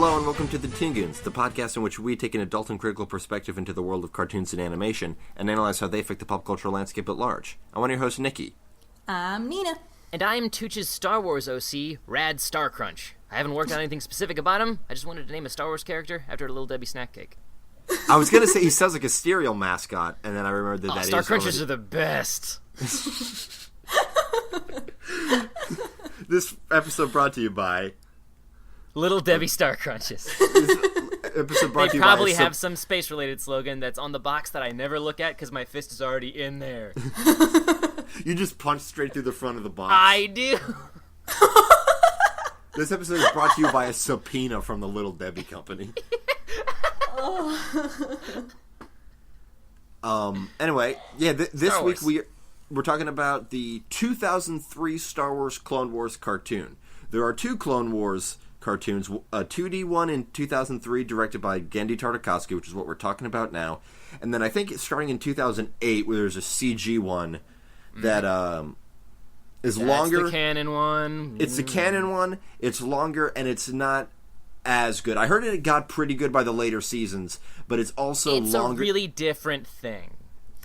Hello and welcome to the Toon Goons, the podcast in which we take an adult and critical perspective into the world of cartoons and animation and analyze how they affect the pop cultural landscape at large. I'm one of your hosts, Nikki. I'm Nina. And I'm Tooch's Star Wars OC, Rad Star Crunch. I haven't worked on anything specific about him. I just wanted to name a Star Wars character after a Little Debbie snack cake. I was going to say he sounds like a cereal mascot, and then I remembered that Star Crunchers are the best. This episode brought to you by... Little Debbie Star Crunches. Episode brought They to you probably by have some space-related slogan that's on the box that I never look at because my fist is already in there. You just punch straight through the front of the box. I do. This episode is brought to you by a subpoena from the Little Debbie Company. Anyway, yeah, this week we're talking about the 2003 Star Wars Clone Wars cartoon. There are two Clone Wars cartoons, a 2D one in 2003 directed by Genndy Tartakovsky, which is what we're talking about now, and then I think it's starting in 2008 where there's a CG one that is longer. That's the canon one. It's the canon one. It's longer and it's not as good. I heard it got pretty good by the later seasons, but it's also longer. It's a really different thing.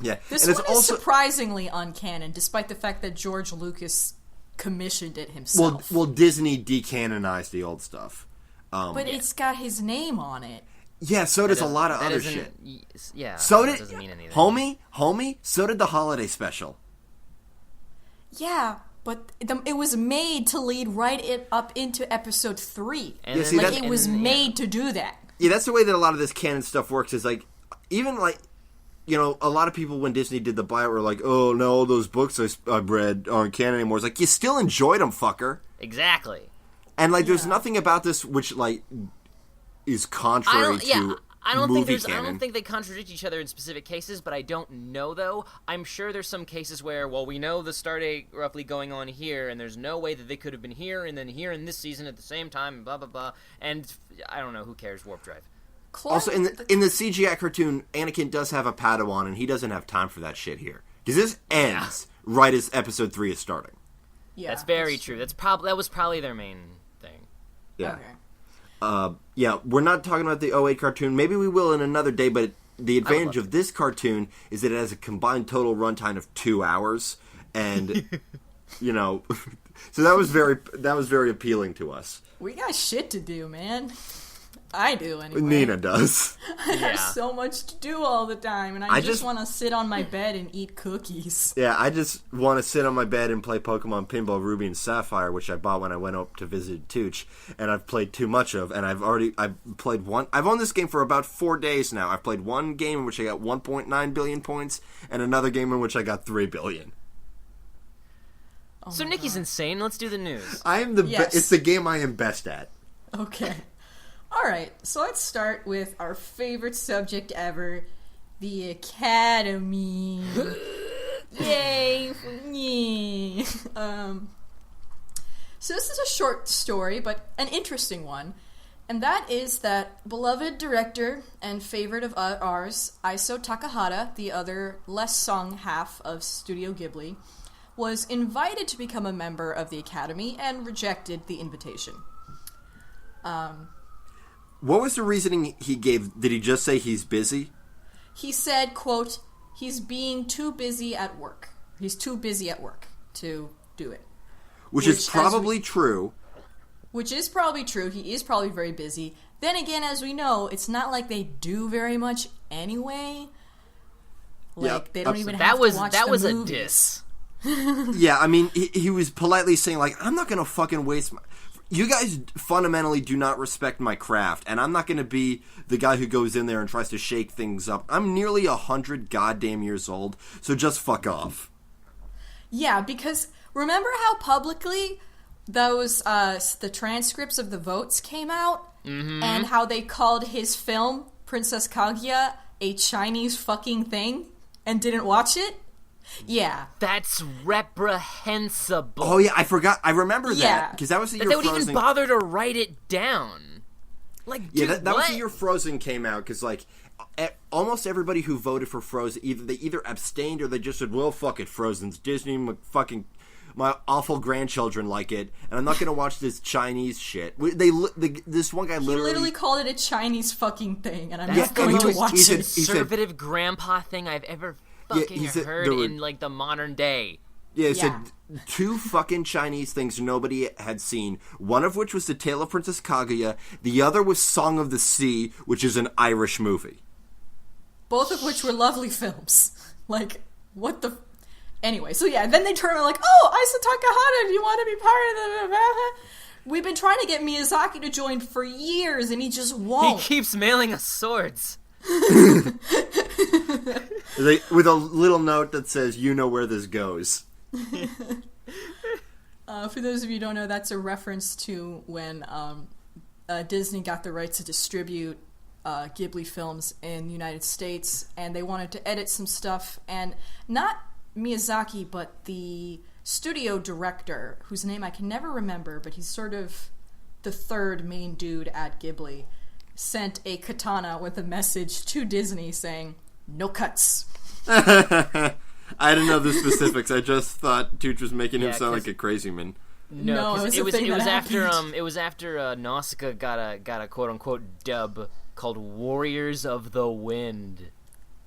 Yeah, This and one it's is also surprisingly uncanon, despite the fact that George Lucas commissioned it himself. well, Disney decanonized the old stuff. But it's got his name on it. Yeah, so does a lot of other shit. Yeah, So that did doesn't mean anything. homie. So did the holiday special. Yeah, but it was made to lead right up into episode 3. And Yeah, then, see, Like, that's- it was made to do that. Yeah, that's the way that a lot of this canon stuff works. Is like, even like, you know, a lot of people when Disney did the buyout were like, "Oh no, those books I've read aren't canon anymore." It's like you still enjoyed them, fucker. Exactly. And like, there's nothing about this which like is contrary to I don't movie think canon. I don't think they contradict each other in specific cases, but I don't know though. I'm sure there's some cases where, well, we know the Stardate roughly going on here, and there's no way that they could have been here and then here in this season at the same time, and blah blah blah. And I don't know, who cares? Warp drive. Also, in the CGI cartoon, Anakin does have a Padawan, and he doesn't have time for that shit here. Because this ends right as Episode 3 is starting. Yeah, That's very true. That was probably their main thing. Yeah. Okay. Yeah, we're not talking about the '08 cartoon. Maybe we will in another day, but the advantage of this cartoon is that it has a combined total runtime of 2 hours. And, you know, so that was very appealing to us. We got shit to do, man. I do, anyway. Nina does. I have so much to do all the time, and I just want to sit on my bed and eat cookies. Yeah, I just want to sit on my bed and play Pokemon Pinball Ruby and Sapphire, which I bought when I went up to visit Tooch, and I've played too much of, and I've played one. I've owned this game for about 4 days now. I've played one game in which I got 1.9 billion points, and another game in which I got 3 billion. So Nikki's insane. Let's do the news. I am it's the game I am best at. Okay. Alright, so let's start with our favorite subject ever, the Academy. Yay! Yay! So this is a short story, but an interesting one. And that is that beloved director and favorite of ours, Isao Takahata, the other less sung half of Studio Ghibli, was invited to become a member of the Academy and rejected the invitation. What was the reasoning he gave? Did he just say he's busy? He said, quote, he's being too busy at work. He's too busy at work to do it. Which is probably true. Which is probably true. He is probably very busy. Then again, as we know, it's not like they do very much anyway. Like, they don't even have to watch the movies. That was a diss. Yeah, I mean, he was politely saying, like, I'm not going to fucking waste my... You guys fundamentally do not respect my craft, and I'm not going to be the guy who goes in there and tries to shake things up. I'm nearly 100 goddamn years old, so just fuck off. Yeah, because remember how publicly those the transcripts of the votes came out? Mm-hmm. And how they called his film, Princess Kaguya, a Chinese fucking thing, and didn't watch it? Yeah. That's reprehensible. Oh, yeah, I forgot. I remember that, because that was the year Frozen... They would even bother to write it down. Like, yeah, dude, that was the year Frozen came out, because, like, almost everybody who voted for Frozen, they either abstained or they just said, well, fuck it, Frozen's Disney, fucking my awful grandchildren like it, and I'm not going to watch this Chinese shit. This one guy literally called it a Chinese fucking thing, and I'm That's not going to watch it. The most conservative grandpa thing I've ever fucking heard in, like, the modern day. Yeah, he said 2 fucking Chinese things nobody had seen, one of which was The Tale of Princess Kaguya, the other was Song of the Sea, which is an Irish movie. Both of which were lovely films. Like, what the... Anyway, so yeah, then they turn around like, oh, Isa Takahata, do you want to be part of the... We've been trying to get Miyazaki to join for years, and he just won't. He keeps mailing us swords. With a little note that says, you know where this goes. For those of you who don't know, that's a reference to when Disney got the rights to distribute Ghibli films in the United States, and they wanted to edit some stuff, and not Miyazaki, but the studio director, whose name I can never remember, but he's sort of the third main dude at Ghibli, sent a katana with a message to Disney saying, no cuts. I didn't know the specifics. I just thought Tooch was making him sound like a crazy man. No, it was after Nausicaa got a quote unquote dub called Warriors of the Wind.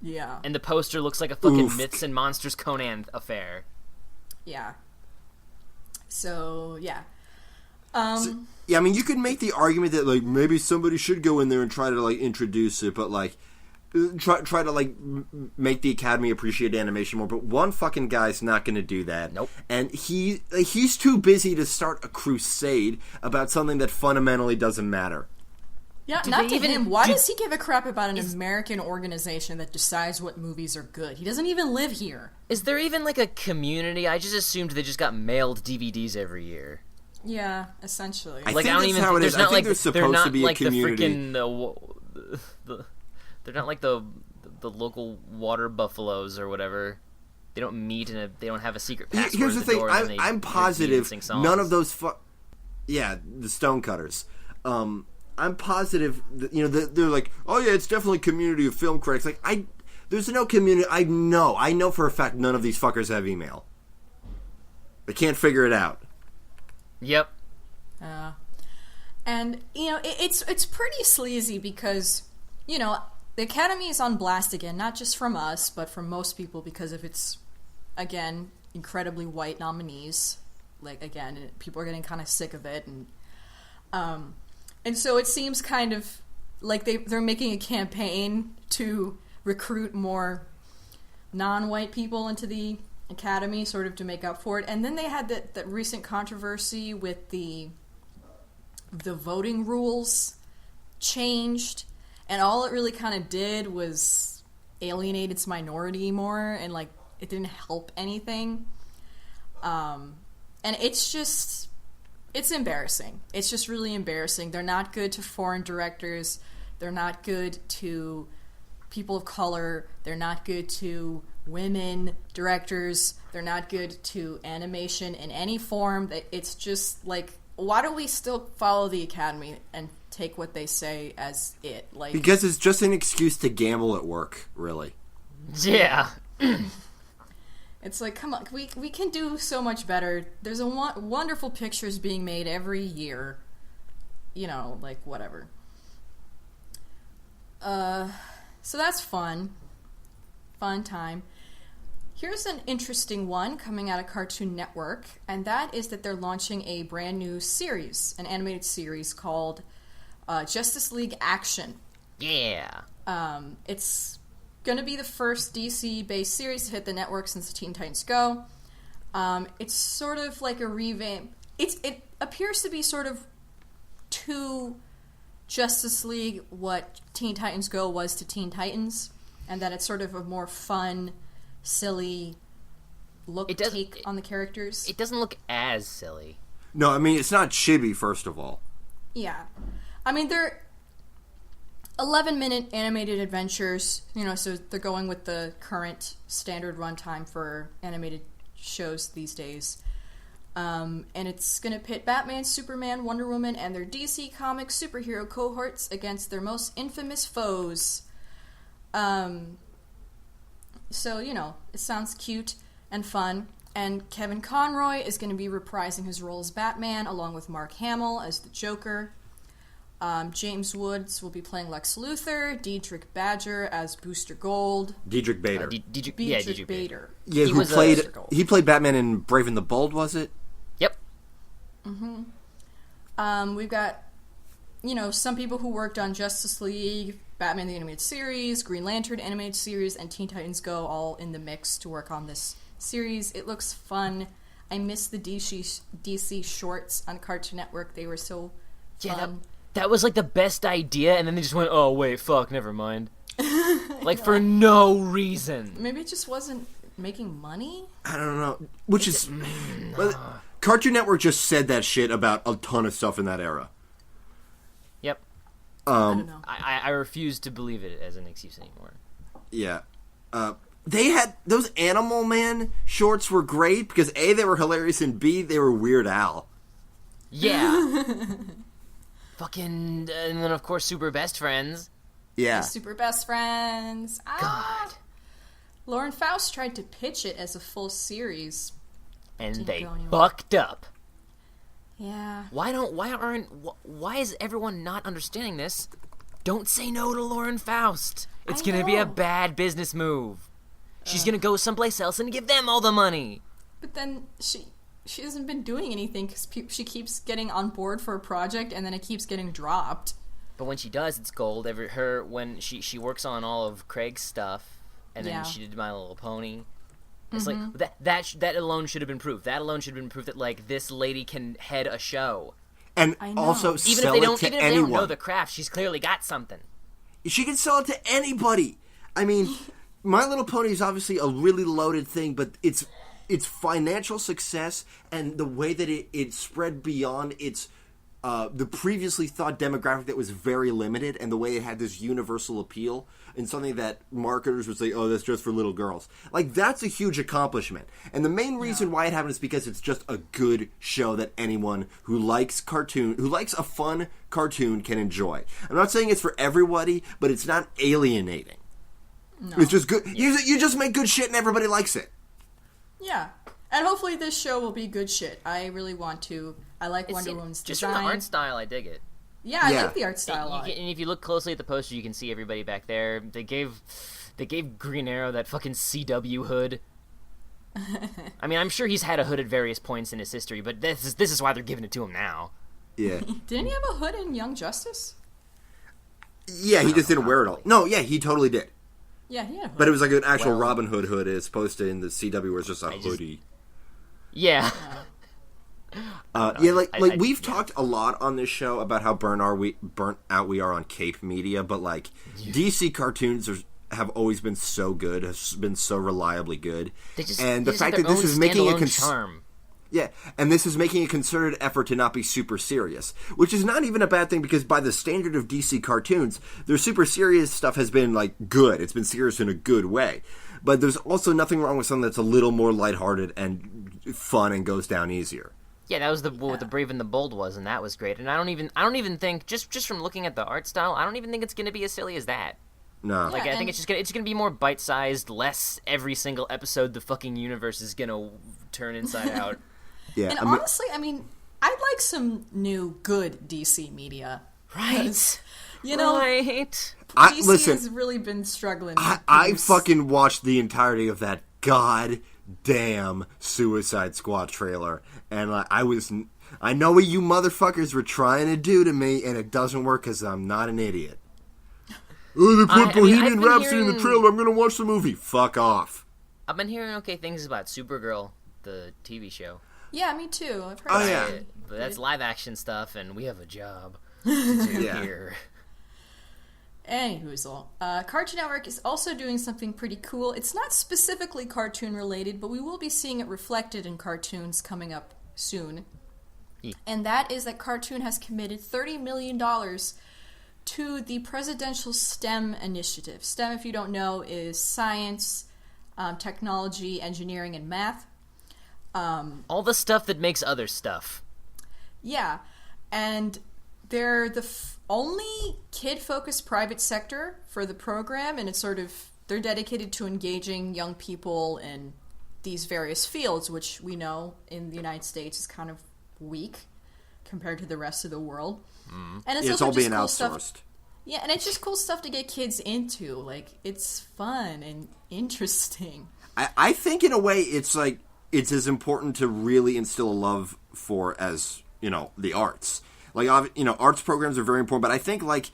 Yeah. And the poster looks like a fucking Myths and Monsters Conan affair. Yeah. So, yeah. Yeah, I mean, you could make the argument that, like, maybe somebody should go in there and try to, like, introduce it, but, like, try to, like, make the Academy appreciate animation more, but one fucking guy's not going to do that. Nope. And he's too busy to start a crusade about something that fundamentally doesn't matter. Yeah, not to him. Why does he give a crap about an American organization that decides what movies are good? He doesn't even live here. Is there even, like, a community? I just assumed they just got mailed DVDs every year. Yeah, essentially. I think that's how it is. I think there's supposed to be a community. They're not like the local water buffaloes or whatever. They don't meet and they don't have a secret password. Here's the thing. Door, I'm positive none of those. The Stonecutters. I'm positive that, they're like, oh yeah, it's definitely a community of film critics. Like there's no community. I know for a fact none of these fuckers have email. They can't figure it out. Yep. And it's pretty sleazy because the Academy is on blast again, not just from us, but from most people because of its, again, incredibly white nominees. Like, again, people are getting kind of sick of it, and so it seems kind of like they're making a campaign to recruit more non-white people into the Academy, sort of to make up for it. And then they had that recent controversy with the voting rules changed, and all it really kind of did was alienate its minority more, and like it didn't help anything. And it's embarrassing. It's just really embarrassing. They're not good to foreign directors. They're not good to people of color. They're not good to women directors. They're not good to animation in any form. It's just like, why do we still follow the Academy and take what they say as it? Like, because it's just an excuse to gamble at work, really. Yeah. It's like, come on, we can do so much better. There's wonderful pictures being made every year. Like, whatever. So that's fun. Fun time. Here's an interesting one coming out of Cartoon Network, and that is that they're launching a brand new series, an animated series called Justice League Action. Yeah. It's going to be the first DC-based series to hit the network since Teen Titans Go. It's sort of like a revamp. It appears to be sort of to Justice League what Teen Titans Go was to Teen Titans, and that it's sort of a more fun, silly take on the characters. It doesn't look as silly. No, I mean, it's not chibi, first of all. Yeah. I mean, they're 11-minute animated adventures, so they're going with the current standard runtime for animated shows these days. And it's going to pit Batman, Superman, Wonder Woman, and their DC Comics superhero cohorts against their most infamous foes. So, it sounds cute and fun. And Kevin Conroy is going to be reprising his role as Batman, along with Mark Hamill as the Joker. James Woods will be playing Lex Luthor. Diedrich Badger as Booster Gold. Diedrich Bader. Diedrich Bader. Yeah, he played Batman in Brave and the Bold, was it? Yep. We've got, some people who worked on Justice League, Batman the Animated Series, Green Lantern Animated Series, and Teen Titans Go all in the mix to work on this series. It looks fun. I miss the DC shorts on Cartoon Network. They were so fun. That was like the best idea, and then they just went, oh, wait, fuck, never mind. Like, for no reason. Maybe it just wasn't making money? I don't know. Cartoon Network just said that shit about a ton of stuff in that era. Yep. I don't know. I refuse to believe it as an excuse anymore. Yeah. They had... Those Animal Man shorts were great because A, they were hilarious, and B, they were Weird Al. Yeah. Fucking... and then, of course, Super Best Friends. Yeah. The Super Best Friends. God. Lauren Faust tried to pitch it as a full series. And they fucked up. Yeah. Why is everyone not understanding this? Don't say no to Lauren Faust. It's gonna be a bad business move. She's gonna go someplace else and give them all the money. But then she hasn't been doing anything because she keeps getting on board for a project and then it keeps getting dropped. But when she does, it's gold. When she works on all of Craig's stuff, and then she did My Little Pony. It's like that alone should have been proof. That alone should have been proof that like this lady can head a show. And also sell it to anyone. Even if they don't know the craft, she's clearly got something. She can sell it to anybody. I mean, My Little Pony is obviously a really loaded thing, but its financial success and the way that it spread beyond its the previously thought demographic that was very limited, and the way it had this universal appeal and something that marketers would say, oh, that's just for little girls. Like, that's a huge accomplishment. And the main reason why it happened is because it's just a good show that anyone who likes a fun cartoon can enjoy. I'm not saying it's for everybody, but it's not alienating. No. It's just good. You just make good shit and everybody likes it. Yeah. And hopefully this show will be good shit. I really want to. I like Wonder Woman's design. Just from the art style, I dig it. Yeah, I like the art style a lot. And if you look closely at the poster, you can see everybody back there. They gave Green Arrow that fucking CW hood. I mean, I'm sure he's had a hood at various points in his history, but this is why they're giving it to him now. Yeah. Didn't he have a hood in Young Justice? Yeah, he just didn't wear it all. No, yeah, he totally did. Yeah, he had a hood. But it was like an actual Robin Hood hood as opposed to in the CW where it's just a hoodie. Yeah. We've talked a lot on this show about how burnt out we are on Cape Media, but like DC cartoons have always been so good, have been so reliably good, and the fact that this is making a charm. Yeah, and this is making a concerted effort to not be super serious, which is not even a bad thing because by the standard of DC cartoons, their super serious stuff has been like good. It's been serious in a good way. But there's also nothing wrong with something that's a little more lighthearted and fun and goes down easier. Yeah, that was what the Brave and the Bold was, and that was great. And I don't even think just from looking at the art style, I don't even think it's going to be as silly as that. No. Like I think it's going to be more bite-sized, less every single episode the fucking universe is going to turn inside out. Yeah. And honestly, I mean, I'd like some new good DC media. Right. You know, right. DC has really been struggling. I fucking watched the entirety of that goddamn Suicide Squad trailer, and I know what you motherfuckers were trying to do to me, and it doesn't work because I'm not an idiot. Oh, they put Bohemian Rhapsody in the trailer. I'm gonna watch the movie. Fuck off. I've been hearing okay things about Supergirl, the TV show. Yeah, me too. I've heard it. But that's live action stuff, and we have a job to do here. Anyhoozle, Cartoon Network is also doing something pretty cool. It's not specifically cartoon related, but we will be seeing it reflected in cartoons coming up soon. And that is that Cartoon has committed $30 million to the Presidential STEM Initiative. STEM, if you don't know, is science, technology, engineering, and math. All the stuff that makes other stuff. Yeah, and they're the only kid-focused private sector for the program, and it's they're dedicated to engaging young people in these various fields, which we know in the United States is kind of weak compared to the rest of the world. And it's also all just being cool outsourced. stuff. Yeah, and it's just cool stuff to get kids into. Like, it's fun and interesting. I think in a way it's like it's as important to really instill a love for as, you know, the arts. Like, you know, arts programs are very important, but I think like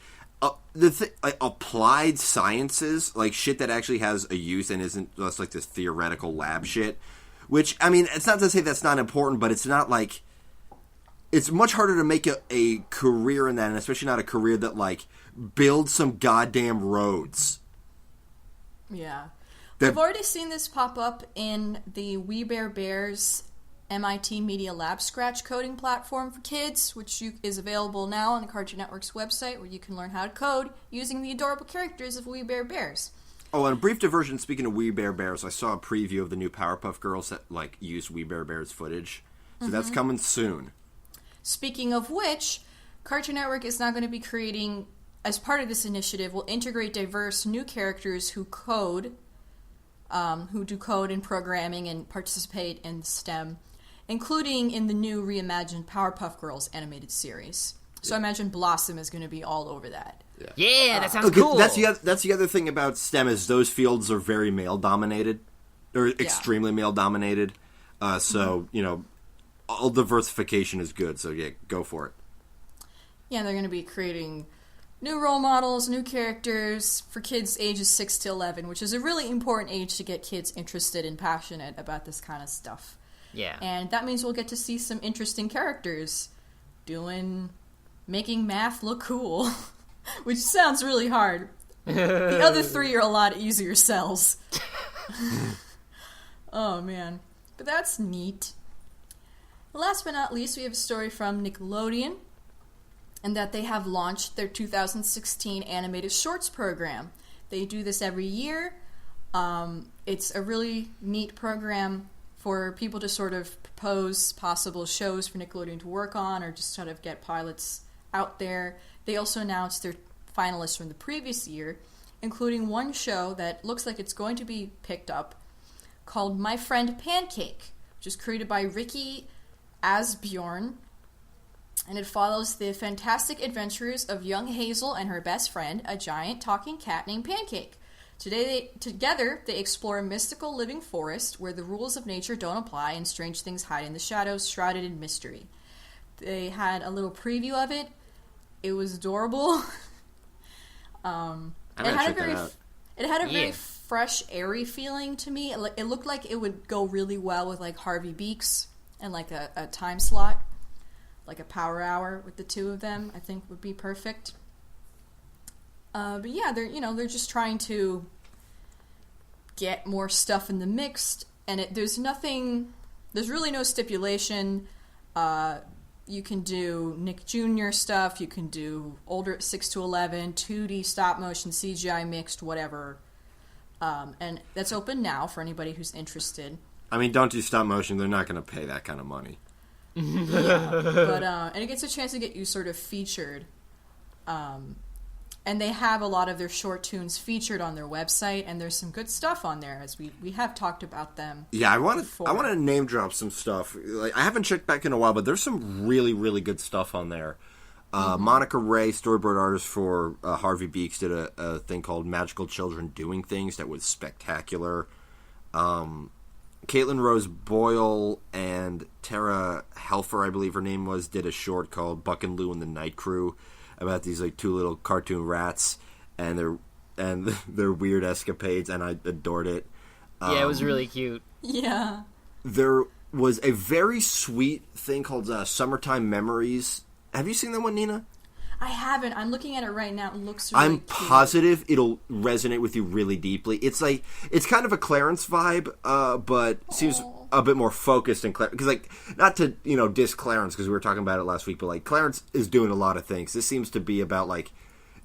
like applied sciences, like shit that actually has a use and isn't just like this theoretical lab shit. Which, I mean, it's not to say that's not important, but it's not like it's much harder to make a career in that, and especially not a career that like builds some goddamn roads. Yeah. We've already seen this pop up in the We Bare Bears MIT Media Lab Scratch coding platform for kids, which is available now on the Cartoon Network's website, where you can learn how to code using the adorable characters of We Bare Bears. Oh, and a brief diversion, speaking of We Bare Bears, I saw a preview of the new Powerpuff Girls that like use We Bare Bears footage. So that's coming soon. Speaking of which, Cartoon Network is now going to be creating, as part of this initiative, will integrate diverse new characters who do code and programming and participate in STEM, including in the new reimagined Powerpuff Girls animated series. So I imagine Blossom is going to be all over that. Yeah, that sounds cool. That's the other thing about STEM is those fields are very male-dominated. Or extremely male-dominated. So, you know, all diversification is good. So, yeah, go for it. Yeah, they're going to be creating new role models, new characters for kids ages 6 to 11, which is a really important age to get kids interested and passionate about this kind of stuff. Yeah. And that means we'll get to see some interesting characters making math look cool, which sounds really hard. The other three are a lot easier sells. Oh, man. But that's neat. Last but not least, we have a story from Nickelodeon, and that they have launched their 2016 animated shorts program. They do this every year. It's a really neat program for people to sort of propose possible shows for Nickelodeon to work on, or just sort of get pilots out there. They also announced their finalists from the previous year, including one show that looks like it's going to be picked up called My Friend Pancake, which is created by Ricky Asbjorn, and it follows the fantastic adventures of young Hazel and her best friend, a giant talking cat named Pancake. Together, they explore a mystical living forest where the rules of nature don't apply and strange things hide in the shadows, shrouded in mystery. They had a little preview of it. It was adorable. It had a very fresh, airy feeling to me. It looked like it would go really well with like Harvey Beaks and like a time slot, like a power hour with the two of them. I think would be perfect. But yeah, they're just trying to get more stuff in the mix, and there's really no stipulation. You can do Nick Jr. stuff, you can do older 6 to 11, 2D stop motion, CGI mixed, whatever. And that's open now for anybody who's interested. I mean, don't do stop motion, they're not going to pay that kind of money. Yeah, but and it gets a chance to get you sort of featured. And they have a lot of their short tunes featured on their website, and there's some good stuff on there, as we have talked about them. Yeah, I want to name drop some stuff. Like, I haven't checked back in a while, but there's some really, really good stuff on there. Monica Ray, storyboard artist for Harvey Beaks, did a thing called Magical Children Doing Things that was spectacular. Caitlin Rose Boyle and Tara Helfer, I believe her name was, did a short called Buck and Lou and the Night Crew about these like two little cartoon rats and their weird escapades, and I adored it. Yeah, it was really cute. Yeah. There was a very sweet thing called Summertime Memories. Have you seen that one, Nina? I haven't. I'm looking at it right now. It looks really cute. Positive it'll resonate with you really deeply. It's kind of a Clarence vibe, but seems a bit more focused in Clarence. Because, like, not to, diss Clarence, because we were talking about it last week, but, like, Clarence is doing a lot of things. This seems to be about, like,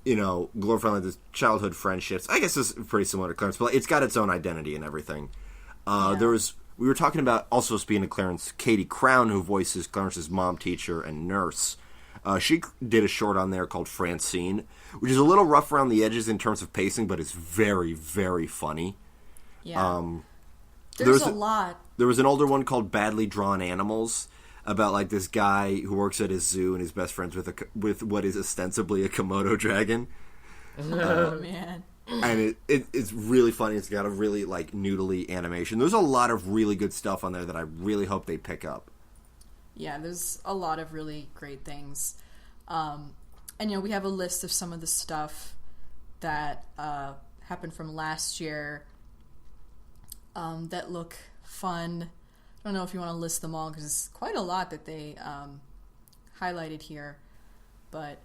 glorifying like, this childhood friendships. I guess this is pretty similar to Clarence, but it's got its own identity and everything. We were talking about, also speaking of Clarence, Katie Crown, who voices Clarence's mom, teacher, and nurse. She did a short on there called Francine, which is a little rough around the edges in terms of pacing, but it's very, very funny. Yeah. There's a lot. There was an older one called Badly Drawn Animals, about like this guy who works at his zoo and is best friends with what is ostensibly a Komodo dragon. Oh man! And it's really funny. It's got a really like noodly animation. There's a lot of really good stuff on there that I really hope they pick up. Yeah, there's a lot of really great things, and we have a list of some of the stuff that happened from last year that look fun. I don't know if you want to list them all because it's quite a lot that they highlighted here, but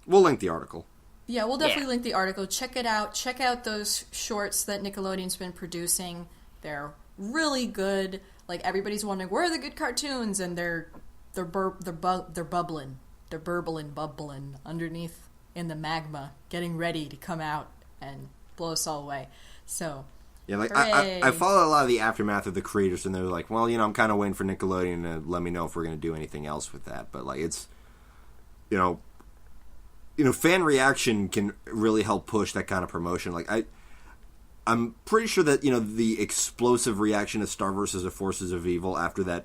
we'll link the article. Yeah, we'll definitely link the article. Check it out. Check out those shorts that Nickelodeon's been producing. They're really good. Like everybody's wondering where are the good cartoons, and they're bubbling. They're bubbling underneath in the magma, getting ready to come out and blow us all away. So. Yeah, like I follow a lot of the aftermath of the creators, and they're like, well, I'm kind of waiting for Nickelodeon to let me know if we're going to do anything else with that. But like, it's, fan reaction can really help push that kind of promotion. Like I'm pretty sure that the explosive reaction to Star vs. the Forces of Evil after that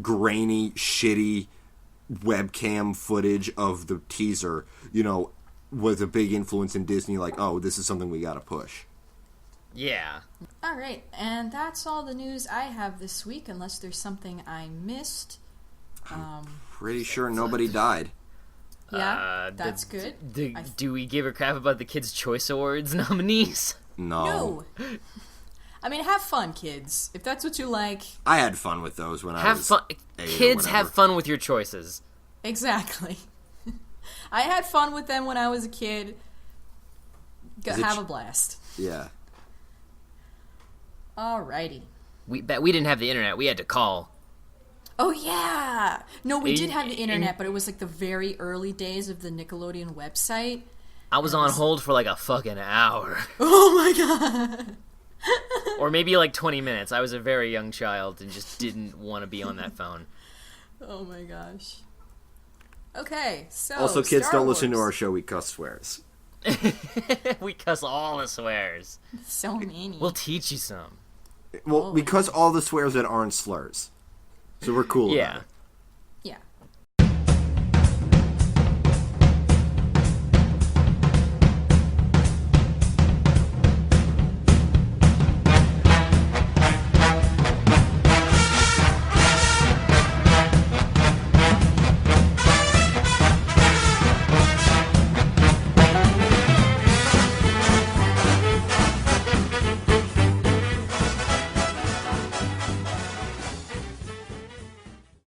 grainy, shitty webcam footage of the teaser, was a big influence in Disney. Like, oh, this is something we got to push. Yeah. All right, and that's all the news I have this week, unless there's something I missed. Pretty sure nobody died. Yeah, that's good. Do we give a crap about the Kids' Choice Awards nominees? No. I mean, have fun, kids. If that's what you like. I had fun with those when I was fun. Kids, have fun with your choices. Exactly. I had fun with them when I was a kid. Have a blast. Yeah. Alrighty. We didn't have the internet. We had to call. Oh, yeah! No, we did have the internet, but it was like the very early days of the Nickelodeon website. I was on hold for like a fucking hour. Oh my god! Or maybe like 20 minutes. I was a very young child and just didn't want to be on that phone. Oh my gosh. Okay, so also, kids, Star don't Wars. listen to our show. We cuss swears. We cuss all the swears. So many. We'll teach you some. Well, we cuss all the swears that aren't slurs. So we're cool about it.